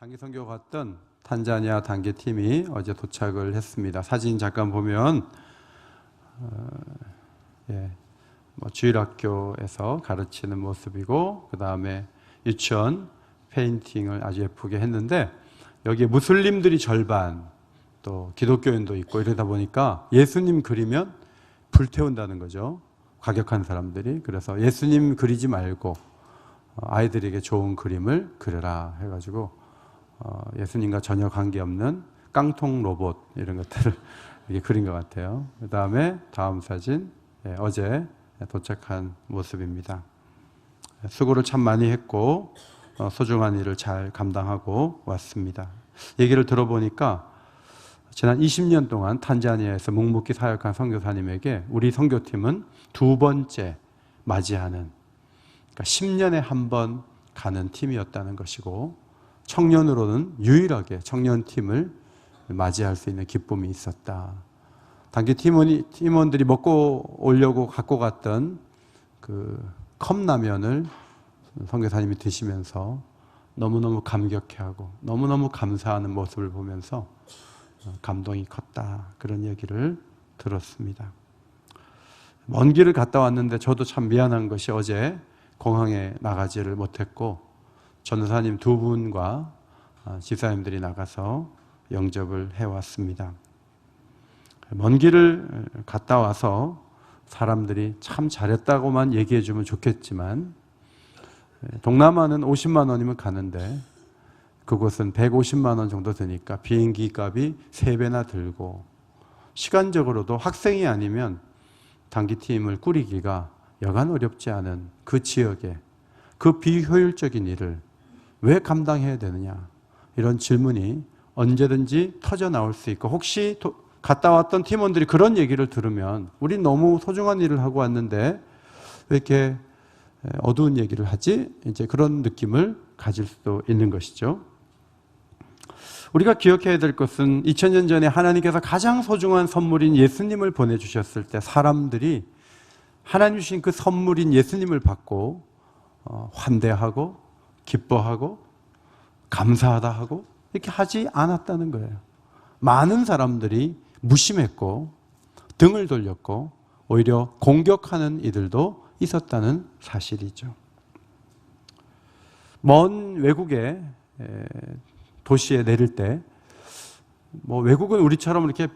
단기 선교 갔던 탄자니아 단기팀이 어제 도착을 했습니다. 사진 잠깐 보면 주일학교에서 가르치는 모습이고, 그 다음에 유치원 페인팅을 아주 예쁘게 했는데, 여기에 무슬림들이 절반, 또 기독교인도 있고 이러다 보니까 예수님 그리면 불태운다는 거죠. 과격한 사람들이. 그래서 예수님 그리지 말고 아이들에게 좋은 그림을 그려라 해가지고 예수님과 전혀 관계없는 깡통 로봇 이런 것들을 이렇게 그린 것 같아요. 그 다음에 다음 사진, 어제 도착한 모습입니다. 수고를 참 많이 했고 소중한 일을 잘 감당하고 왔습니다. 얘기를 들어보니까 지난 20년 동안 탄자니아에서 묵묵히 사역한 선교사님에게 우리 선교팀은 두 번째 맞이하는, 그러니까 10년에 한 번 가는 팀이었다는 것이고, 청년으로는 유일하게 청년팀을 맞이할 수 있는 기쁨이 있었다. 단기 팀원들이 먹고 오려고 갖고 갔던 그 컵라면을 선교사님이 드시면서 너무너무 감격해하고 너무너무 감사하는 모습을 보면서 감동이 컸다, 그런 얘기를 들었습니다. 먼 길을 갔다 왔는데 저도 참 미안한 것이 어제 공항에 나가지를 못했고, 전도사님 두 분과 집사님들이 나가서 영접을 해왔습니다. 먼 길을 갔다 와서 사람들이 참 잘했다고만 얘기해 주면 좋겠지만, 동남아는 50만 원이면 가는데 그곳은 150만 원 정도 드니까 비행기 값이 3배나 들고, 시간적으로도 학생이 아니면 단기팀을 꾸리기가 여간 어렵지 않은 그 지역에 그 비효율적인 일을 왜 감당해야 되느냐, 이런 질문이 언제든지 터져 나올 수 있고, 혹시 갔다 왔던 팀원들이 그런 얘기를 들으면 우리 너무 소중한 일을 하고 왔는데 왜 이렇게 어두운 얘기를 하지? 이제 그런 느낌을 가질 수도 있는 것이죠. 우리가 기억해야 될 것은 2000년 전에 하나님께서 가장 소중한 선물인 예수님을 보내주셨을 때 사람들이 하나님 주신 그 선물인 예수님을 받고 환대하고 기뻐하고 감사하다 하고 이렇게 하지 않았다는 거예요. 많은 사람들이 무심했고 등을 돌렸고 오히려 공격하는 이들도 있었다는 사실이죠. 먼 외국의 도시에 내릴 때, 외국은 우리처럼 이렇게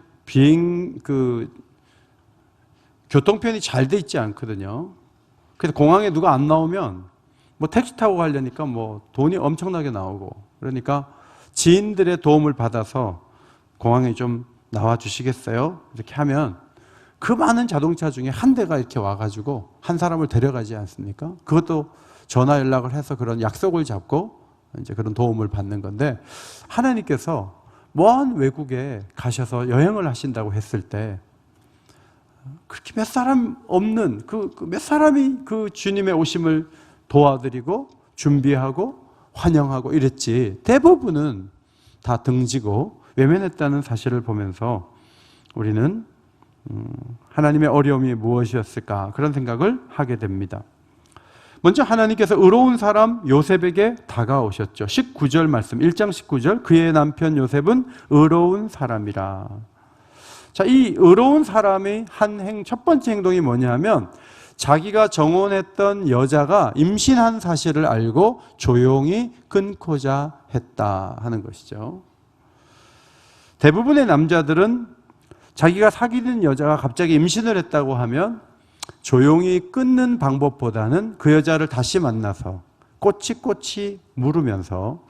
교통편이 잘 돼 있지 않거든요. 그래서 공항에 누가 안 나오면 택시 타고 가려니까 돈이 엄청나게 나오고, 그러니까 지인들의 도움을 받아서 공항에 좀 나와 주시겠어요? 이렇게 하면 그 많은 자동차 중에 한 대가 이렇게 와가지고 한 사람을 데려가지 않습니까? 그것도 전화 연락을 해서 그런 약속을 잡고 이제 그런 도움을 받는 건데, 하나님께서 먼 외국에 가셔서 여행을 하신다고 했을 때 그렇게 몇 사람 없는 몇 사람이 그 주님의 오심을 도와드리고 준비하고 환영하고 이랬지, 대부분은 다 등지고 외면했다는 사실을 보면서 우리는 하나님의 어려움이 무엇이었을까, 그런 생각을 하게 됩니다. 먼저 하나님께서 의로운 사람 요셉에게 다가오셨죠. 19절 말씀, 1장 19절, 그의 남편 요셉은 의로운 사람이라. 자, 이 의로운 사람의 첫 번째 행동이 뭐냐면, 자기가 정혼했던 여자가 임신한 사실을 알고 조용히 끊고자 했다 하는 것이죠. 대부분의 남자들은 자기가 사귀는 여자가 갑자기 임신을 했다고 하면 조용히 끊는 방법보다는 그 여자를 다시 만나서 꼬치꼬치 물으면서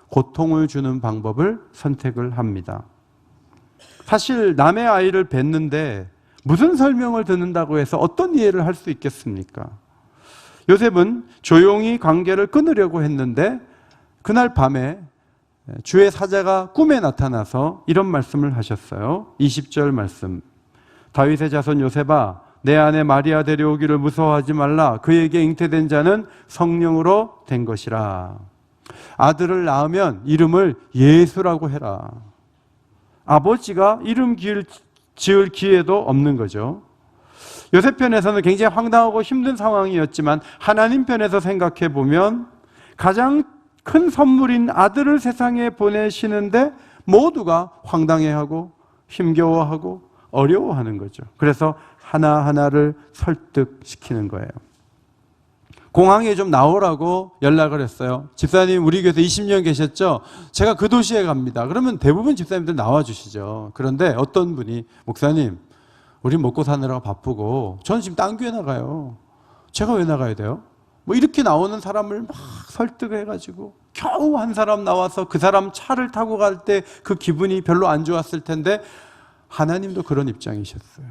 고통을 주는 방법을 선택을 합니다. 사실 남의 아이를 뵀는데 무슨 설명을 듣는다고 해서 어떤 이해를 할 수 있겠습니까? 요셉은 조용히 관계를 끊으려고 했는데 그날 밤에 주의 사자가 꿈에 나타나서 이런 말씀을 하셨어요. 20절 말씀, 다윗의 자손 요셉아, 내 아내 마리아 데려오기를 무서워하지 말라. 그에게 잉태된 자는 성령으로 된 것이라. 아들을 낳으면 이름을 예수라고 해라. 아버지가 이름 지을 기회도 없는 거죠. 요셉 편에서는 굉장히 황당하고 힘든 상황이었지만 하나님 편에서 생각해 보면 가장 큰 선물인 아들을 세상에 보내시는데 모두가 황당해하고 힘겨워하고 어려워하는 거죠. 그래서 하나하나를 설득시키는 거예요. 공항에 좀 나오라고 연락을 했어요. 집사님 우리 교회에서 20년 계셨죠? 제가 그 도시에 갑니다. 그러면 대부분 집사님들 나와주시죠. 그런데 어떤 분이 목사님 우리 먹고 사느라고 바쁘고 저는 지금 딴 교회 나가요. 제가 왜 나가야 돼요? 뭐 이렇게 나오는 사람을 막 설득해가지고 겨우 한 사람 나와서 그 사람 차를 타고 갈 때 그 기분이 별로 안 좋았을 텐데 하나님도 그런 입장이셨어요.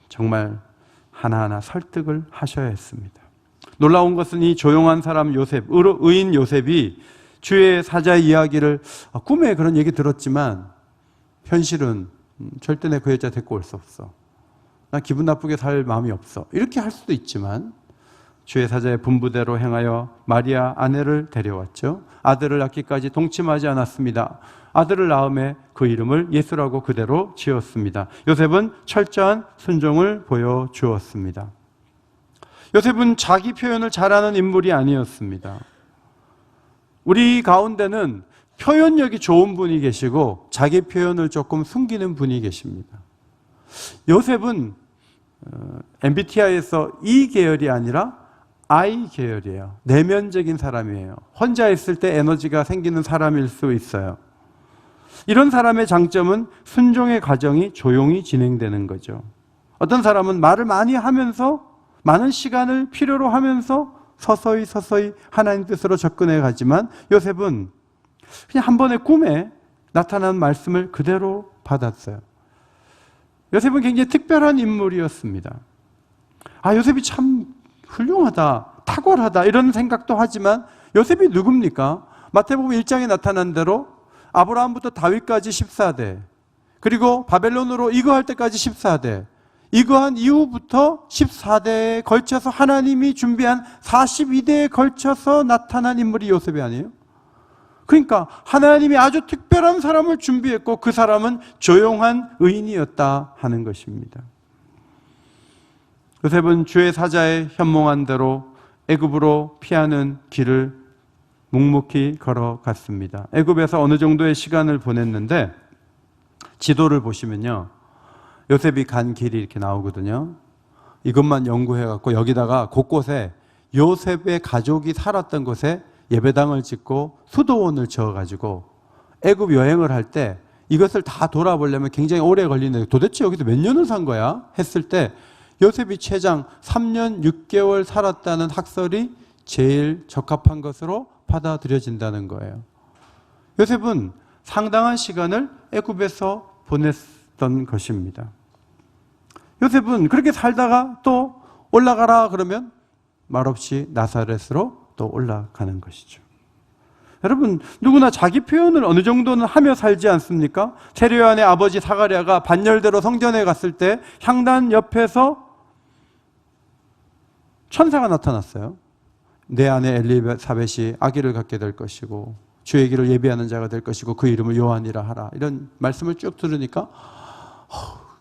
정말 하나하나 설득을 하셔야 했습니다. 놀라운 것은 이 조용한 사람 요셉, 의인 요셉이 주의 사자의 이야기를 꿈에 그런 얘기 들었지만 현실은 절대 내 그 여자 데리고 올 수 없어. 나 기분 나쁘게 살 마음이 없어. 이렇게 할 수도 있지만 주의 사자의 분부대로 행하여 마리아 아내를 데려왔죠. 아들을 낳기까지 동침하지 않았습니다. 아들을 낳음에 그 이름을 예수라고 그대로 지었습니다. 요셉은 철저한 순종을 보여주었습니다. 요셉은 자기 표현을 잘하는 인물이 아니었습니다. 우리 가운데는 표현력이 좋은 분이 계시고 자기 표현을 조금 숨기는 분이 계십니다. 요셉은 MBTI에서 E 계열이 아니라 I 계열이에요. 내면적인 사람이에요. 혼자 있을 때 에너지가 생기는 사람일 수 있어요. 이런 사람의 장점은 순종의 과정이 조용히 진행되는 거죠. 어떤 사람은 말을 많이 하면서 많은 시간을 필요로 하면서 서서히 하나님 뜻으로 접근해 가지만 요셉은 그냥 한 번의 꿈에 나타난 말씀을 그대로 받았어요. 요셉은 굉장히 특별한 인물이었습니다. 요셉이 참 훌륭하다, 탁월하다 이런 생각도 하지만 요셉이 누굽니까? 마태복음 1장에 나타난 대로 아브라함부터 다윗까지 14대, 그리고 바벨론으로 이거할 때까지 14대, 이거한 이후부터 14대에 걸쳐서 하나님이 준비한 42대에 걸쳐서 나타난 인물이 요셉이 아니에요? 그러니까 하나님이 아주 특별한 사람을 준비했고 그 사람은 조용한 의인이었다 하는 것입니다. 요셉은 주의 사자의 현몽한 대로 애굽으로 피하는 길을 묵묵히 걸어갔습니다. 애굽에서 어느 정도의 시간을 보냈는데 지도를 보시면요, 요셉이 간 길이 이렇게 나오거든요. 이것만 연구해갖고 여기다가 곳곳에 요셉의 가족이 살았던 곳에 예배당을 짓고 수도원을 지어가지고 애굽 여행을 할 때 이것을 다 돌아보려면 굉장히 오래 걸리는데 도대체 여기서 몇 년을 산 거야? 했을 때 요셉이 최장 3년 6개월 살았다는 학설이 제일 적합한 것으로 받아들여진다는 거예요. 요셉은 상당한 시간을 애굽에서 보냈던 것입니다. 요셉은 그렇게 살다가 또 올라가라 그러면 말없이 나사렛으로 또 올라가는 것이죠. 여러분, 누구나 자기 표현을 어느 정도는 하며 살지 않습니까? 세례요한의 아버지 사가랴가 반열대로 성전에 갔을 때 향단 옆에서 천사가 나타났어요. 내 아내 엘리사벳이 아기를 갖게 될 것이고 주의 길을 예비하는 자가 될 것이고 그 이름을 요한이라 하라. 이런 말씀을 쭉 들으니까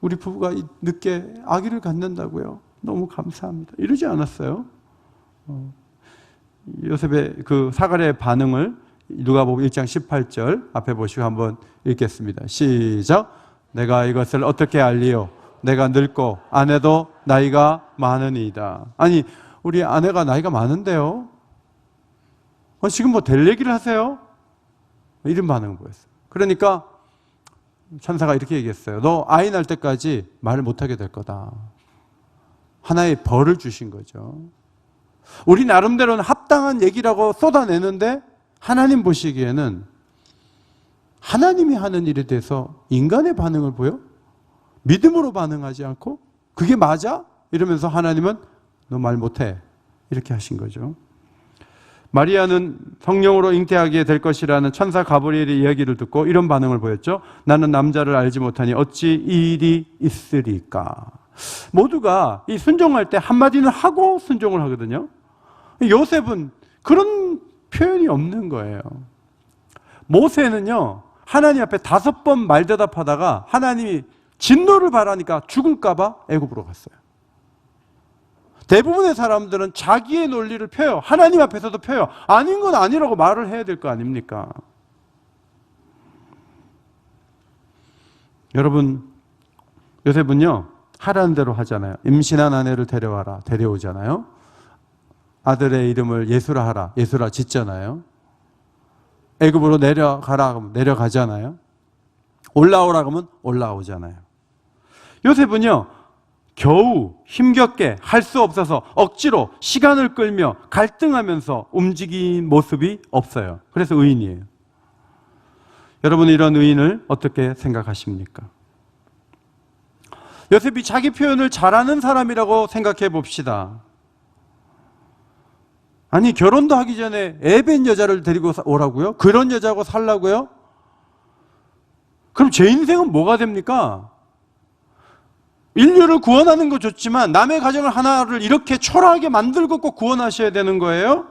우리 부부가 늦게 아기를 갖는다고요? 너무 감사합니다. 이러지 않았어요. 요셉의 그 사가랴의 반응을 누가복음 1장 18절 앞에 보시고 한번 읽겠습니다. 시작. 내가 이것을 어떻게 알리요? 내가 늙고 아내도 나이가 많으니이다. 아니, 우리 아내가 나이가 많은데요? 지금 뭐 될 얘기를 하세요? 이런 반응을 보였어요. 그러니까 천사가 이렇게 얘기했어요. 너 아이 날 때까지 말을 못하게 될 거다. 하나의 벌을 주신 거죠. 우리 나름대로는 합당한 얘기라고 쏟아내는데 하나님 보시기에는 하나님이 하는 일에 대해서 인간의 반응을 보여? 믿음으로 반응하지 않고 그게 맞아? 이러면서 하나님은 너 말 못해. 이렇게 하신 거죠. 마리아는 성령으로 잉태하게 될 것이라는 천사 가브리엘의 이야기를 듣고 이런 반응을 보였죠. 나는 남자를 알지 못하니 어찌 이 일이 있으리까. 모두가 이 순종할 때 한마디는 하고 순종을 하거든요. 요셉은 그런 표현이 없는 거예요. 모세는요, 하나님 앞에 5번 말대답하다가 하나님이 진노를 바라니까 죽을까 봐 애굽으로 갔어요. 대부분의 사람들은 자기의 논리를 펴요. 하나님 앞에서도 펴요. 아닌 건 아니라고 말을 해야 될 거 아닙니까? 여러분, 요셉은요, 하라는 대로 하잖아요. 임신한 아내를 데려와라, 데려오잖아요. 아들의 이름을 예수라 하라, 예수라 짓잖아요. 애굽으로 내려가라 하면 내려가잖아요. 올라오라 하면 올라오잖아요. 요셉은요, 겨우 힘겹게 할 수 없어서 억지로 시간을 끌며 갈등하면서 움직인 모습이 없어요. 그래서 의인이에요. 여러분, 이런 의인을 어떻게 생각하십니까? 요셉이 자기 표현을 잘하는 사람이라고 생각해 봅시다. 아니, 결혼도 하기 전에 애벤 여자를 데리고 오라고요? 그런 여자하고 살라고요? 그럼 제 인생은 뭐가 됩니까? 인류를 구원하는 거 좋지만 남의 가정을 하나를 이렇게 초라하게 만들고 꼭 구원하셔야 되는 거예요?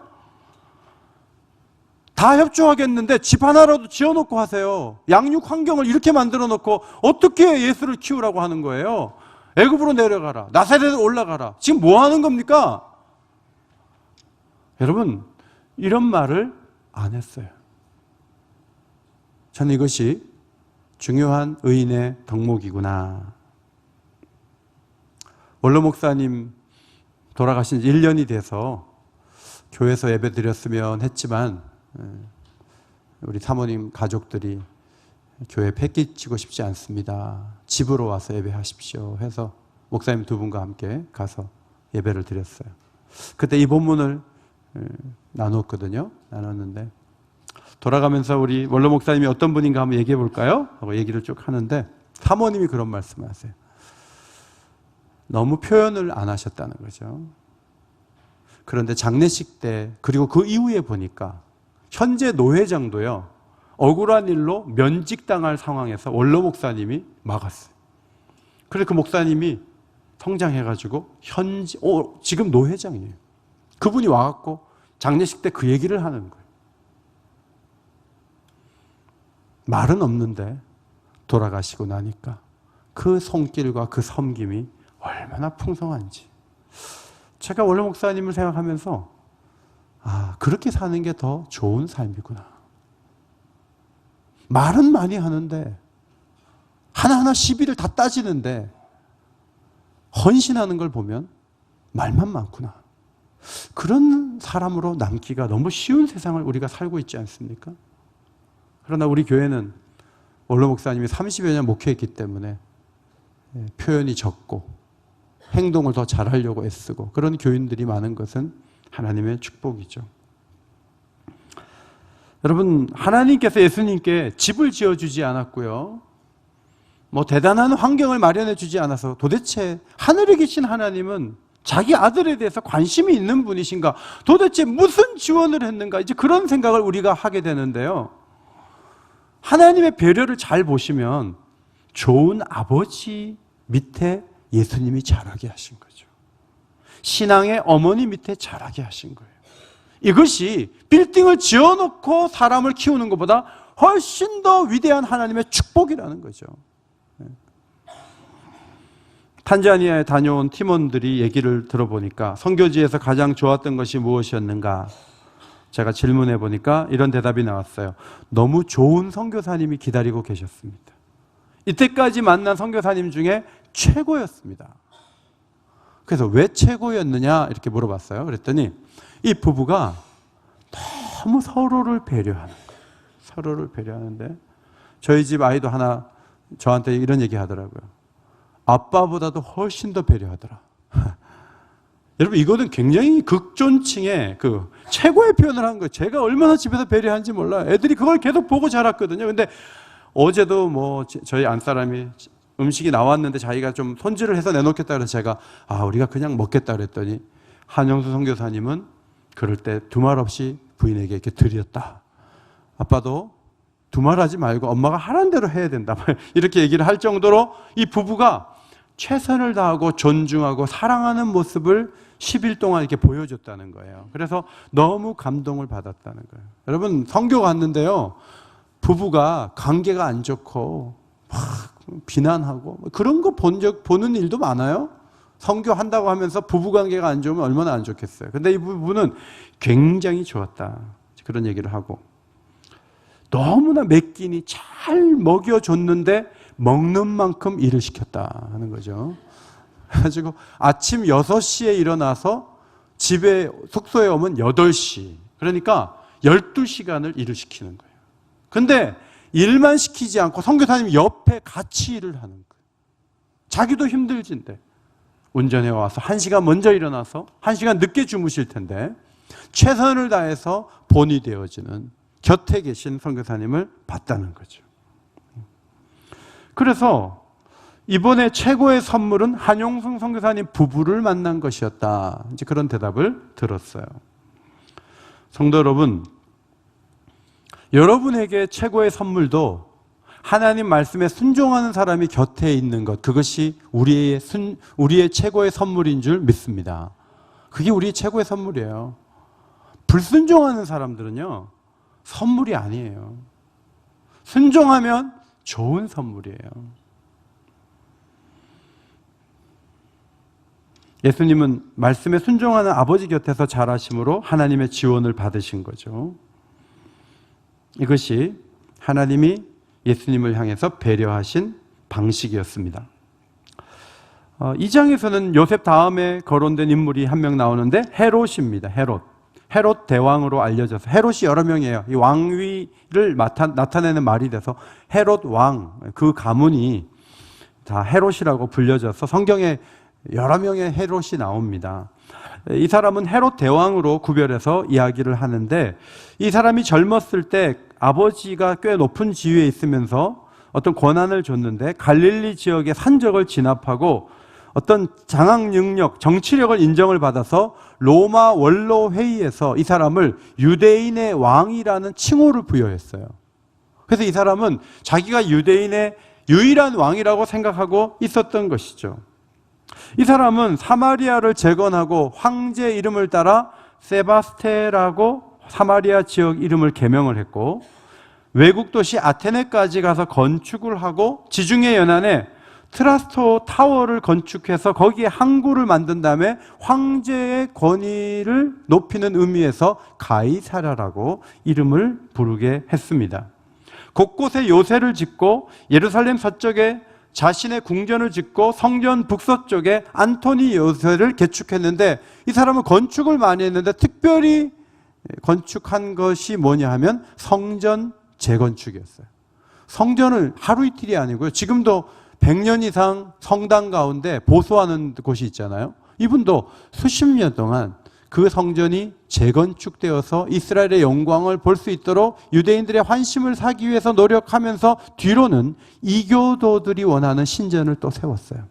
다 협조하겠는데 집 하나라도 지어놓고 하세요. 양육 환경을 이렇게 만들어 놓고 어떻게 예수를 키우라고 하는 거예요? 애굽으로 내려가라, 나사렛으로 올라가라. 지금 뭐 하는 겁니까? 여러분, 이런 말을 안 했어요. 저는 이것이 중요한 의인의 덕목이구나. 원로 목사님 돌아가신 지 1년이 돼서 교회에서 예배 드렸으면 했지만 우리 사모님 가족들이 교회 패기치고 싶지 않습니다. 집으로 와서 예배하십시오 해서 목사님 두 분과 함께 가서 예배를 드렸어요. 그때 이 본문을 나눴는데 돌아가면서 우리 원로 목사님이 어떤 분인가 한번 얘기해 볼까요? 하고 얘기를 쭉 하는데 사모님이 그런 말씀을 하세요. 너무 표현을 안 하셨다는 거죠. 그런데 장례식 때 그리고 그 이후에 보니까 현재 노회장도요, 억울한 일로 면직당할 상황에서 원로 목사님이 막았어요. 그래서 그 목사님이 성장해가지고 지금 노회장이에요. 그분이 와갖고 장례식 때 그 얘기를 하는 거예요. 말은 없는데 돌아가시고 나니까 그 손길과 그 섬김이 얼마나 풍성한지. 제가 원로 목사님을 생각하면서 그렇게 사는 게 더 좋은 삶이구나. 말은 많이 하는데 하나하나 시비를 다 따지는데 헌신하는 걸 보면 말만 많구나. 그런 사람으로 남기가 너무 쉬운 세상을 우리가 살고 있지 않습니까? 그러나 우리 교회는 원로 목사님이 30여 년 목회했기 때문에 표현이 적고 행동을 더 잘하려고 애쓰고 그런 교인들이 많은 것은 하나님의 축복이죠. 여러분, 하나님께서 예수님께 집을 지어주지 않았고요, 뭐 대단한 환경을 마련해 주지 않아서 도대체 하늘에 계신 하나님은 자기 아들에 대해서 관심이 있는 분이신가? 도대체 무슨 지원을 했는가? 이제 그런 생각을 우리가 하게 되는데요. 하나님의 배려를 잘 보시면 좋은 아버지 밑에 예수님이 자라게 하신 거죠. 신앙의 어머니 밑에 자라게 하신 거예요. 이것이 빌딩을 지어놓고 사람을 키우는 것보다 훨씬 더 위대한 하나님의 축복이라는 거죠. 탄자니아에 다녀온 팀원들이 얘기를 들어보니까 선교지에서 가장 좋았던 것이 무엇이었는가? 제가 질문해 보니까 이런 대답이 나왔어요. 너무 좋은 선교사님이 기다리고 계셨습니다. 이때까지 만난 선교사님 중에 최고였습니다. 그래서 왜 최고였느냐 이렇게 물어봤어요. 그랬더니 이 부부가 너무 서로를 배려하는 거예요. 서로를 배려하는데 저희 집 아이도 하나 저한테 이런 얘기 하더라고요. 아빠보다도 훨씬 더 배려하더라. 여러분, 이거는 굉장히 극존칭의 그 최고의 표현을 한 거예요. 제가 얼마나 집에서 배려한지 몰라요. 애들이 그걸 계속 보고 자랐거든요. 근데 어제도 뭐 저희 안사람이 음식이 나왔는데 자기가 좀 손질을 해서 내놓겠다 그래서 제가 우리가 그냥 먹겠다 그랬더니 한영수 선교사님은 그럴 때 두말 없이 부인에게 이렇게 드렸다. 아빠도 두말하지 말고 엄마가 하라는 대로 해야 된다. 이렇게 얘기를 할 정도로 이 부부가 최선을 다하고 존중하고 사랑하는 모습을 10일 동안 이렇게 보여줬다는 거예요. 그래서 너무 감동을 받았다는 거예요. 여러분, 선교 갔는데요, 부부가 관계가 안 좋고 막 비난하고 그런 거 보는 일도 많아요. 선교한다고 하면서 부부관계가 안 좋으면 얼마나 안 좋겠어요. 근데 이 부부는 굉장히 좋았다. 그런 얘기를 하고, 너무나 몇 끼니 잘 먹여줬는데 먹는 만큼 일을 시켰다 하는 거죠. 그래가지고 아침 6시에 일어나서 집에 숙소에 오면 8시, 그러니까 12시간을 일을 시키는 거예요. 근데 일만 시키지 않고 선교사님이 옆에 같이 일을 하는 거예요. 자기도 힘들진데 운전해 와서 1시간 먼저 일어나서 1시간 늦게 주무실 텐데 최선을 다해서 본이 되어지는 곁에 계신 선교사님을 봤다는 거죠. 그래서 이번에 최고의 선물은 한용승 선교사님 부부를 만난 것이었다. 이제 그런 대답을 들었어요. 성도 여러분, 여러분에게 최고의 선물도 하나님 말씀에 순종하는 사람이 곁에 있는 것, 그것이 우리의 최고의 선물인 줄 믿습니다. 그게 우리의 최고의 선물이에요. 불순종하는 사람들은요, 선물이 아니에요. 순종하면 좋은 선물이에요. 예수님은 말씀에 순종하는 아버지 곁에서 자라심으로 하나님의 지원을 받으신 거죠. 이것이 하나님이 예수님을 향해서 배려하신 방식이었습니다. 2장에서는 요셉 다음에 거론된 인물이 한 명 나오는데 헤롯입니다. 헤롯 대왕으로 알려져서, 헤롯이 여러 명이에요. 이 왕위를 나타내는 말이 돼서 헤롯 왕, 그 가문이 다 헤롯이라고 불려져서 성경에 여러 명의 헤롯이 나옵니다. 이 사람은 헤롯 대왕으로 구별해서 이야기를 하는데, 이 사람이 젊었을 때 아버지가 꽤 높은 지위에 있으면서 어떤 권한을 줬는데 갈릴리 지역의 산적을 진압하고 어떤 장악 능력, 정치력을 인정을 받아서 로마 원로 회의에서 이 사람을 유대인의 왕이라는 칭호를 부여했어요. 그래서 이 사람은 자기가 유대인의 유일한 왕이라고 생각하고 있었던 것이죠. 이 사람은 사마리아를 재건하고 황제 이름을 따라 세바스테라고 사마리아 지역 이름을 개명을 했고, 외국 도시 아테네까지 가서 건축을 하고 지중해 연안에 트라스토 타워를 건축해서 거기에 항구를 만든 다음에 황제의 권위를 높이는 의미에서 가이사라라고 이름을 부르게 했습니다. 곳곳에 요새를 짓고 예루살렘 서쪽에 자신의 궁전을 짓고 성전 북서쪽에 안토니 요새를 개축했는데, 이 사람은 건축을 많이 했는데 특별히 건축한 것이 뭐냐 하면 성전 재건축이었어요. 성전을 하루 이틀이 아니고요, 지금도 100년 이상 성당 가운데 보수하는 곳이 있잖아요. 이분도 수십 년 동안 그 성전이 재건축되어서 이스라엘의 영광을 볼 수 있도록 유대인들의 환심을 사기 위해서 노력하면서 뒤로는 이교도들이 원하는 신전을 또 세웠어요.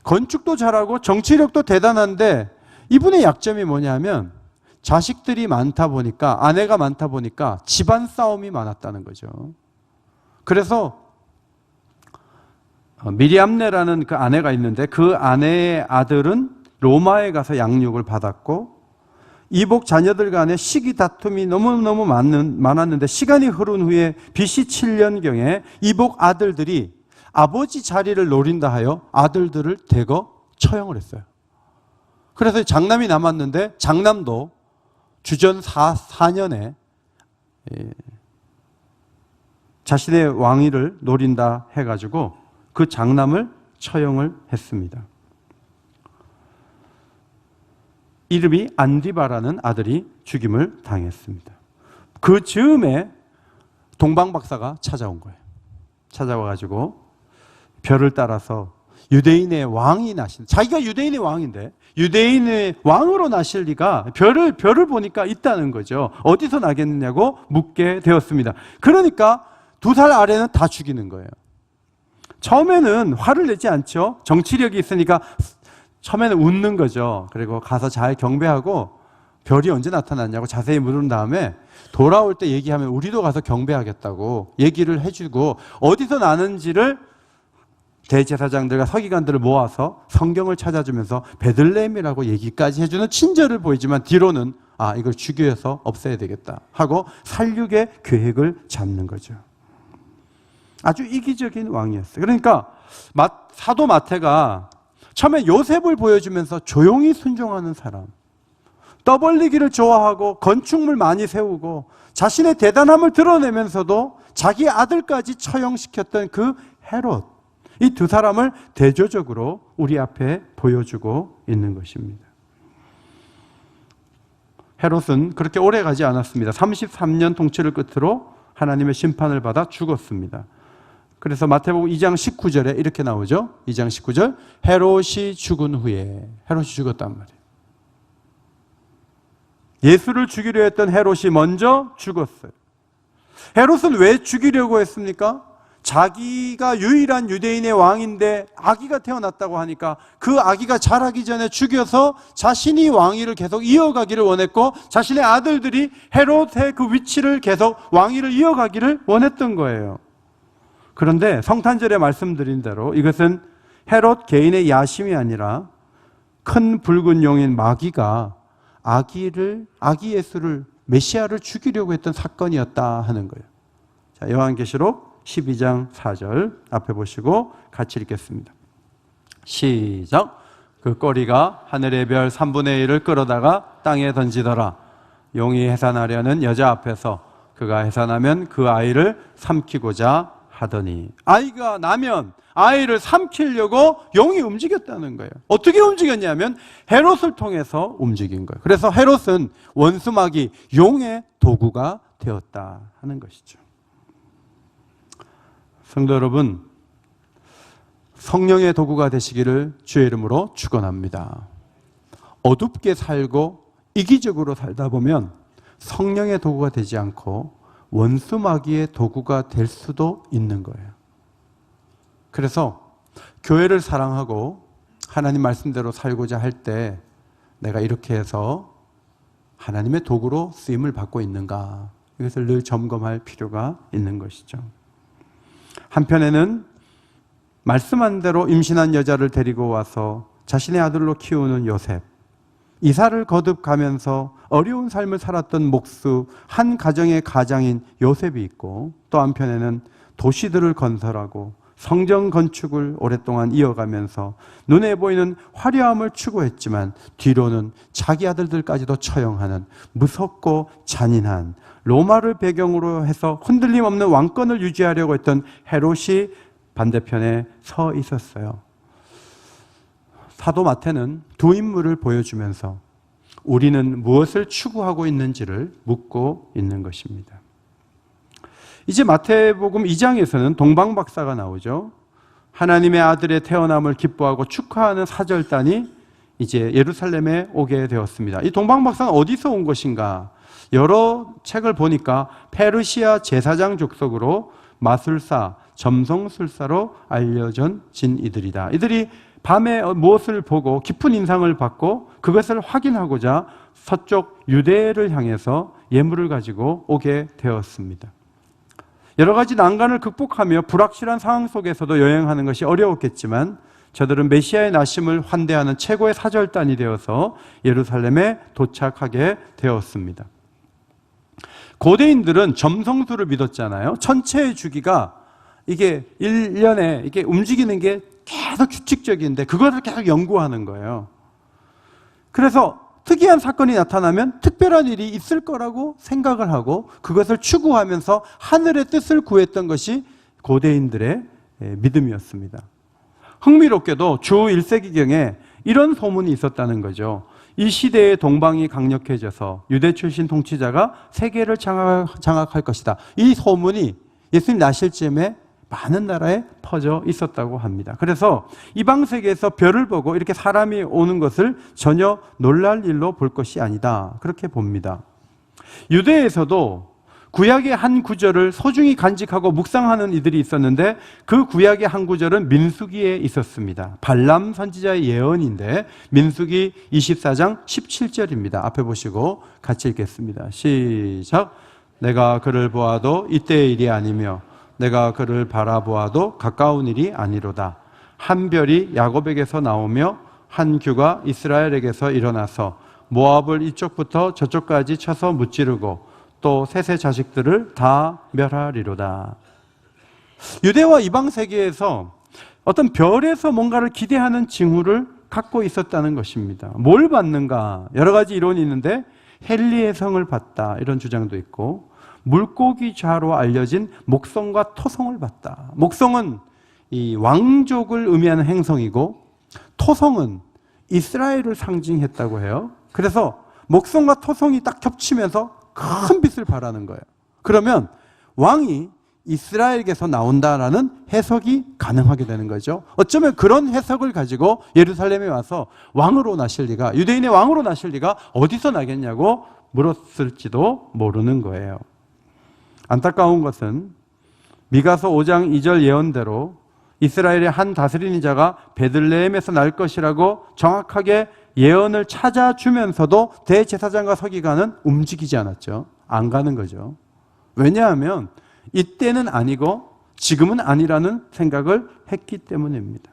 건축도 잘하고 정치력도 대단한데, 이분의 약점이 뭐냐면 자식들이 많다 보니까, 아내가 많다 보니까 집안 싸움이 많았다는 거죠. 그래서 미리암네라는 그 아내가 있는데, 그 아내의 아들은 로마에 가서 양육을 받았고, 이복 자녀들 간의 시기 다툼이 너무너무 많았는데, 시간이 흐른 후에 BC 7년경에 이복 아들들이 아버지 자리를 노린다 하여 아들들을 대거 처형을 했어요. 그래서 장남이 남았는데, 장남도 주전 4년에 자신의 왕위를 노린다 해가지고 그 장남을 처형을 했습니다. 이름이 안디바라는 아들이 죽임을 당했습니다. 그 즈음에 동방박사가 찾아온 거예요. 찾아와가지고 별을 따라서 유대인의 왕이 나신, 자기가 유대인의 왕인데 유대인의 왕으로 나실 리가, 별을 보니까 있다는 거죠. 어디서 나겠느냐고 묻게 되었습니다. 그러니까 2살 아래는 다 죽이는 거예요. 처음에는 화를 내지 않죠. 정치력이 있으니까 처음에는 웃는 거죠. 그리고 가서 잘 경배하고 별이 언제 나타났냐고 자세히 물은 다음에 돌아올 때 얘기하면 우리도 가서 경배하겠다고 얘기를 해주고, 어디서 나는지를 대제사장들과 서기관들을 모아서 성경을 찾아주면서 베들레헴이라고 얘기까지 해주는 친절을 보이지만, 뒤로는 이걸 죽여서 없애야 되겠다 하고 살육의 계획을 잡는 거죠. 아주 이기적인 왕이었어요. 그러니까 사도 마태가 처음에 요셉을 보여주면서 조용히 순종하는 사람, 떠벌리기를 좋아하고 건축물 많이 세우고 자신의 대단함을 드러내면서도 자기 아들까지 처형시켰던 그 헤롯, 이 두 사람을 대조적으로 우리 앞에 보여주고 있는 것입니다. 헤롯은 그렇게 오래 가지 않았습니다. 33년 통치를 끝으로 하나님의 심판을 받아 죽었습니다. 그래서 마태복음 2장 19절에 이렇게 나오죠. 2장 19절, 헤롯이 죽은 후에, 헤롯이 죽었단 말이에요. 예수를 죽이려 했던 헤롯이 먼저 죽었어요. 헤롯은 왜 죽이려고 했습니까? 자기가 유일한 유대인의 왕인데 아기가 태어났다고 하니까 그 아기가 자라기 전에 죽여서 자신이 왕위를 계속 이어가기를 원했고, 자신의 아들들이 헤롯의 그 위치를 계속 왕위를 이어가기를 원했던 거예요. 그런데 성탄절에 말씀드린 대로 이것은 헤롯 개인의 야심이 아니라 큰 붉은 용인 마귀가 아기 예수를, 메시아를 죽이려고 했던 사건이었다 하는 거예요. 자, 요한계시록 12장 4절 앞에 보시고 같이 읽겠습니다. 시작. 그 꼬리가 하늘의 별 3분의 1을 끌어다가 땅에 던지더라. 용이 해산하려는 여자 앞에서 그가 해산하면 그 아이를 삼키고자 하더니, 아이가 나면 아이를 삼키려고 용이 움직였다는 거예요. 어떻게 움직였냐면 헤롯을 통해서 움직인 거예요. 그래서 헤롯은 원수마귀 용의 도구가 되었다 하는 것이죠. 성도 여러분, 성령의 도구가 되시기를 주의 이름으로 축원합니다. 어둡게 살고 이기적으로 살다 보면 성령의 도구가 되지 않고 원수 마귀의 도구가 될 수도 있는 거예요. 그래서 교회를 사랑하고 하나님 말씀대로 살고자 할 때 내가 이렇게 해서 하나님의 도구로 쓰임을 받고 있는가, 이것을 늘 점검할 필요가 있는 것이죠. 한편에는 말씀한 대로 임신한 여자를 데리고 와서 자신의 아들로 키우는 요셉, 이사를 거듭 가면서 어려운 삶을 살았던 목수, 한 가정의 가장인 요셉이 있고, 또 한편에는 도시들을 건설하고 성전 건축을 오랫동안 이어가면서 눈에 보이는 화려함을 추구했지만 뒤로는 자기 아들들까지도 처형하는 무섭고 잔인한, 로마를 배경으로 해서 흔들림 없는 왕권을 유지하려고 했던 헤롯이 반대편에 서 있었어요. 사도 마태는 두 인물을 보여주면서 우리는 무엇을 추구하고 있는지를 묻고 있는 것입니다. 이제 마태복음 2장에서는 동방박사가 나오죠. 하나님의 아들의 태어남을 기뻐하고 축하하는 사절단이 이제 예루살렘에 오게 되었습니다. 이 동방박사는 어디서 온 것인가? 여러 책을 보니까 페르시아 제사장 족속으로 마술사, 점성술사로 알려진 이들이다. 이들이 밤에 무엇을 보고 깊은 인상을 받고 그것을 확인하고자 서쪽 유대를 향해서 예물을 가지고 오게 되었습니다. 여러 가지 난관을 극복하며 불확실한 상황 속에서도 여행하는 것이 어려웠겠지만 저들은 메시아의 나심을 환대하는 최고의 사절단이 되어서 예루살렘에 도착하게 되었습니다. 고대인들은 점성술을 믿었잖아요. 천체의 주기가 이게 1년에 이게 움직이는 게 계속 규칙적인데 그것을 계속 연구하는 거예요. 그래서 특이한 사건이 나타나면 특별한 일이 있을 거라고 생각을 하고 그것을 추구하면서 하늘의 뜻을 구했던 것이 고대인들의 믿음이었습니다. 흥미롭게도 주 1세기경에 이런 소문이 있었다는 거죠. 이 시대에 동방이 강력해져서 유대 출신 통치자가 세계를 장악할 것이다. 이 소문이 예수님 나실 즈음에 많은 나라에 퍼져 있었다고 합니다. 그래서 이방 세계에서 별을 보고 이렇게 사람이 오는 것을 전혀 놀랄 일로 볼 것이 아니다, 그렇게 봅니다. 유대에서도 구약의 한 구절을 소중히 간직하고 묵상하는 이들이 있었는데 그 구약의 한 구절은 민수기에 있었습니다. 발람 선지자의 예언인데 민수기 24장 17절입니다. 앞에 보시고 같이 읽겠습니다. 시작. 내가 그를 보아도 이때의 일이 아니며 내가 그를 바라보아도 가까운 일이 아니로다. 한 별이 야곱에게서 나오며 한 규가 이스라엘에게서 일어나서 모압을 이쪽부터 저쪽까지 쳐서 무찌르고 또 셋의 자식들을 다 멸하리로다. 유대와 이방 세계에서 어떤 별에서 뭔가를 기대하는 징후를 갖고 있었다는 것입니다. 뭘 봤는가? 여러 가지 이론이 있는데 헨리의 성을 봤다 이런 주장도 있고, 물고기 좌로 알려진 목성과 토성을 봤다. 목성은 이 왕족을 의미하는 행성이고 토성은 이스라엘을 상징했다고 해요. 그래서 목성과 토성이 딱 겹치면서 큰 빛을 발하는 거예요. 그러면 왕이 이스라엘에게서 나온다라는 해석이 가능하게 되는 거죠. 어쩌면 그런 해석을 가지고 예루살렘에 와서 왕으로 나실 리가, 유대인의 왕으로 나실 리가 어디서 나겠냐고 물었을지도 모르는 거예요. 안타까운 것은 미가서 5장 2절 예언대로 이스라엘의 한 다스리는 자가 베들레헴에서 날 것이라고 정확하게 예언을 찾아주면서도 대제사장과 서기관은 움직이지 않았죠. 안 가는 거죠. 왜냐하면 이때는 아니고 지금은 아니라는 생각을 했기 때문입니다.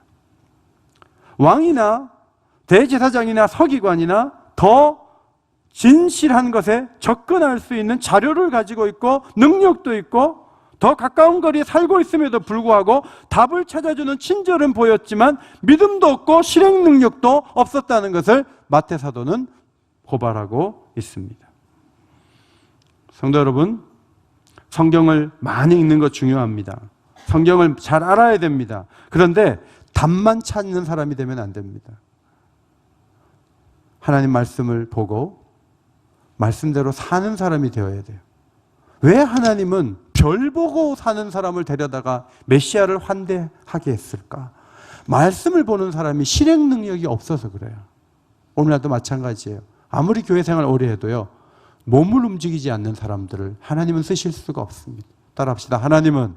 왕이나 대제사장이나 서기관이나 더 진실한 것에 접근할 수 있는 자료를 가지고 있고 능력도 있고 더 가까운 거리에 살고 있음에도 불구하고 답을 찾아주는 친절은 보였지만 믿음도 없고 실행 능력도 없었다는 것을 마태 사도는 고발하고 있습니다. 성도 여러분, 성경을 많이 읽는 것 중요합니다. 성경을 잘 알아야 됩니다. 그런데 답만 찾는 사람이 되면 안 됩니다. 하나님 말씀을 보고 말씀대로 사는 사람이 되어야 돼요. 왜 하나님은 별 보고 사는 사람을 데려다가 메시아를 환대하게 했을까? 말씀을 보는 사람이 실행 능력이 없어서 그래요. 오늘날도 마찬가지예요. 아무리 교회 생활 오래 해도요, 몸을 움직이지 않는 사람들을 하나님은 쓰실 수가 없습니다. 따라합시다. 하나님은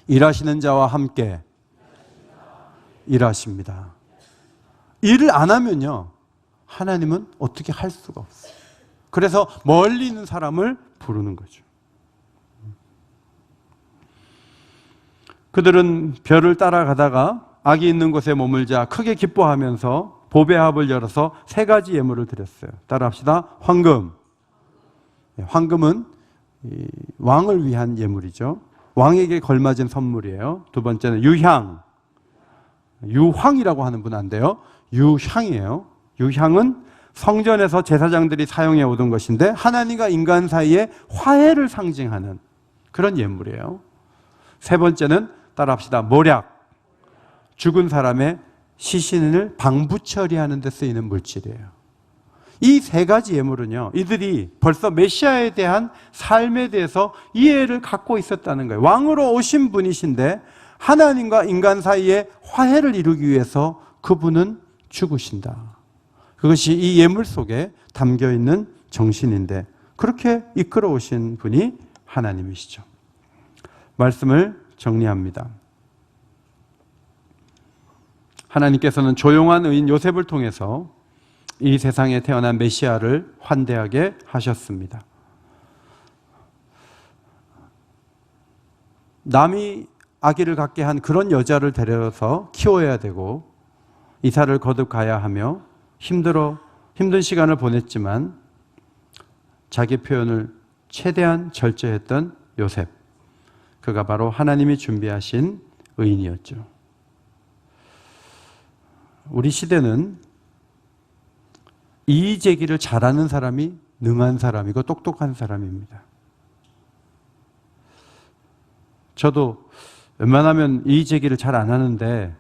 일하시는 자와 함께 일하십니다. 일을 안 하면요, 하나님은 어떻게 할 수가 없어요. 그래서 멀리 있는 사람을 부르는 거죠. 그들은 별을 따라가다가 악이 있는 곳에 머물자 크게 기뻐하면서 보배합을 열어서 3가지 예물을 드렸어요. 따라합시다. 황금. 황금은 왕을 위한 예물이죠. 왕에게 걸맞은 선물이에요. 2번째는 유향. 유황이라고 하는 분 안 돼요. 유향이에요. 유향은 성전에서 제사장들이 사용해 오던 것인데 하나님과 인간 사이의 화해를 상징하는 그런 예물이에요. 3번째는 따라합시다. 모략. 죽은 사람의 시신을 방부 처리하는 데 쓰이는 물질이에요. 이 3가지 예물은요, 이들이 벌써 메시아에 대한 삶에 대해서 이해를 갖고 있었다는 거예요. 왕으로 오신 분이신데 하나님과 인간 사이의 화해를 이루기 위해서 그분은 죽으신다. 그것이 이 예물 속에 담겨 있는 정신인데 그렇게 이끌어 오신 분이 하나님이시죠. 말씀을 정리합니다. 하나님께서는 조용한 의인 요셉을 통해서 이 세상에 태어난 메시아를 환대하게 하셨습니다. 남이 아기를 갖게 한 그런 여자를 데려서 키워야 되고 이사를 거듭 가야 하며 힘든 시간을 보냈지만 자기 표현을 최대한 절제했던 요셉. 그가 바로 하나님이 준비하신 의인이었죠. 우리 시대는 이의제기를 잘하는 사람이 능한 사람이고 똑똑한 사람입니다. 저도 웬만하면 이의제기를 잘 안 하는데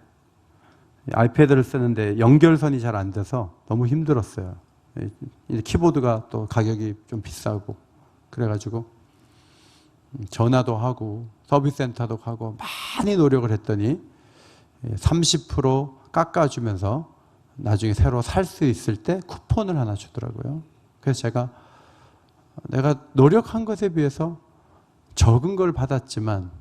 아이패드를 쓰는데 연결선이 잘 안 돼서 너무 힘들었어요. 키보드가 또 가격이 좀 비싸고 그래가지고 전화도 하고 서비스 센터도 가고 많이 노력을 했더니 30% 깎아주면서 나중에 새로 살 수 있을 때 쿠폰을 하나 주더라고요. 그래서 내가 노력한 것에 비해서 적은 걸 받았지만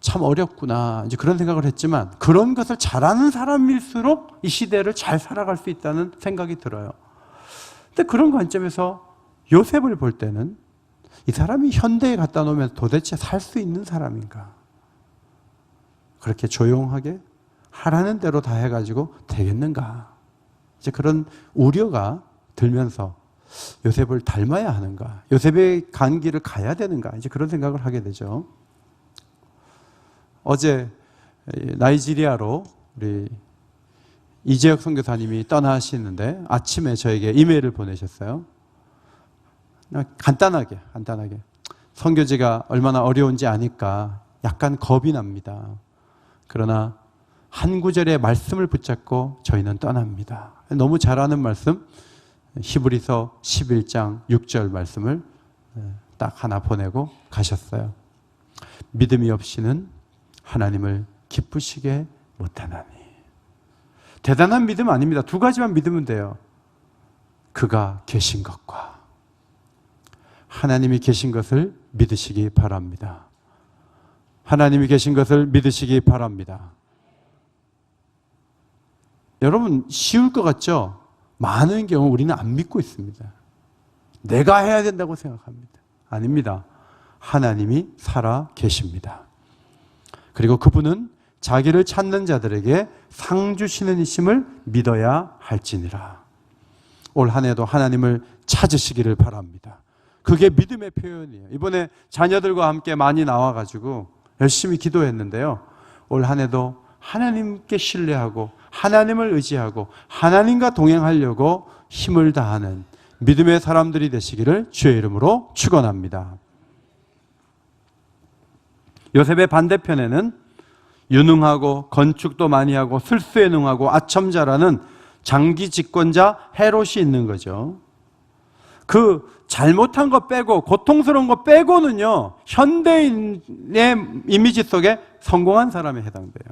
참 어렵구나 이제 그런 생각을 했지만 그런 것을 잘하는 사람일수록 이 시대를 잘 살아갈 수 있다는 생각이 들어요. 근데 그런 관점에서 요셉을 볼 때는 이 사람이 현대에 갖다 놓으면 도대체 살 수 있는 사람인가? 그렇게 조용하게 하라는 대로 다 해가지고 되겠는가? 이제 그런 우려가 들면서 요셉을 닮아야 하는가? 요셉의 간 길을 가야 되는가? 이제 그런 생각을 하게 되죠. 어제 나이지리아로 우리 이재혁 선교사님이 떠나시는데 아침에 저에게 이메일을 보내셨어요. 간단하게 선교지가 얼마나 어려운지 아니까 약간 겁이 납니다. 그러나 한 구절의 말씀을 붙잡고 저희는 떠납니다. 너무 잘 아는 말씀, 히브리서 11장 6절 말씀을 딱 하나 보내고 가셨어요. 믿음이 없이는 하나님을 기쁘시게 못하나니. 대단한 믿음 아닙니다. 두 가지만 믿으면 돼요. 그가 계신 것과 하나님이 계신 것을 믿으시기 바랍니다. 하나님이 계신 것을 믿으시기 바랍니다. 여러분, 쉬울 것 같죠? 많은 경우 우리는 안 믿고 있습니다. 내가 해야 된다고 생각합니다. 아닙니다. 하나님이 살아 계십니다. 그리고 그분은 자기를 찾는 자들에게 상 주시는 이심을 믿어야 할지니라. 올 한 해도 하나님을 찾으시기를 바랍니다. 그게 믿음의 표현이에요. 이번에 자녀들과 함께 많이 나와가지고 열심히 기도했는데요. 올 한 해도 하나님께 신뢰하고 하나님을 의지하고 하나님과 동행하려고 힘을 다하는 믿음의 사람들이 되시기를 주의 이름으로 축원합니다. 요셉의 반대편에는 유능하고 건축도 많이 하고 술수에 능하고 아첨자라는 장기 집권자 헤롯이 있는 거죠. 그 잘못한 거 빼고 고통스러운 거 빼고는요, 현대인의 이미지 속에 성공한 사람에 해당돼요.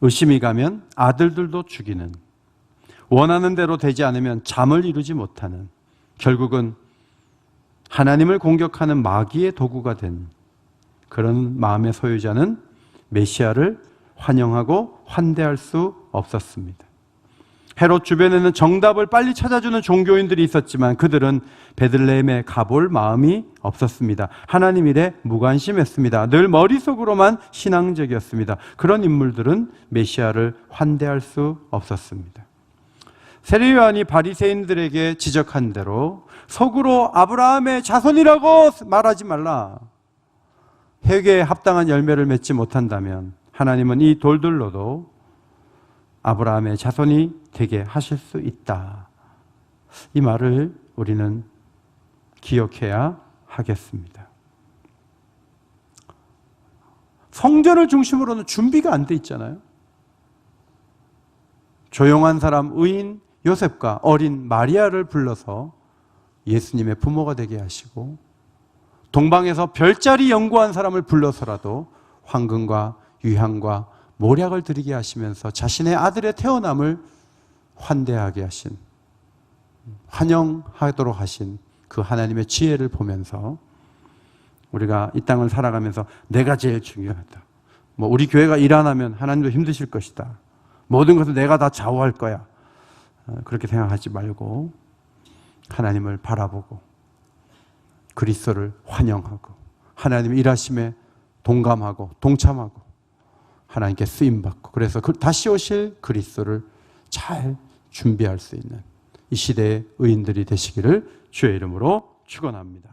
의심이 가면 아들들도 죽이는, 원하는 대로 되지 않으면 잠을 이루지 못하는, 결국은 하나님을 공격하는 마귀의 도구가 된 그런 마음의 소유자는 메시아를 환영하고 환대할 수 없었습니다. 헤롯 주변에는 정답을 빨리 찾아주는 종교인들이 있었지만 그들은 베들레헴에 가볼 마음이 없었습니다. 하나님 일에 무관심했습니다. 늘 머릿속으로만 신앙적이었습니다. 그런 인물들은 메시아를 환대할 수 없었습니다. 세례 요한이 바리새인들에게 지적한 대로 속으로 아브라함의 자손이라고 말하지 말라. 회개에 합당한 열매를 맺지 못한다면 하나님은 이 돌들로도 아브라함의 자손이 되게 하실 수 있다. 이 말을 우리는 기억해야 하겠습니다. 성전을 중심으로는 준비가 안 돼 있잖아요. 조용한 사람 의인 요셉과 어린 마리아를 불러서 예수님의 부모가 되게 하시고, 동방에서 별자리 연구한 사람을 불러서라도 황금과 유향과 모략을 드리게 하시면서 자신의 아들의 태어남을 환대하게 하신, 환영하도록 하신 그 하나님의 지혜를 보면서 우리가 이 땅을 살아가면서 내가 제일 중요하다, 우리 교회가 일 안 하면 하나님도 힘드실 것이다, 모든 것을 내가 다 좌우할 거야, 그렇게 생각하지 말고 하나님을 바라보고 그리스도를 환영하고 하나님의 일하심에 동감하고 동참하고 하나님께 쓰임받고, 그래서 다시 오실 그리스도를 잘 준비할 수 있는 이 시대의 의인들이 되시기를 주의 이름으로 축원합니다.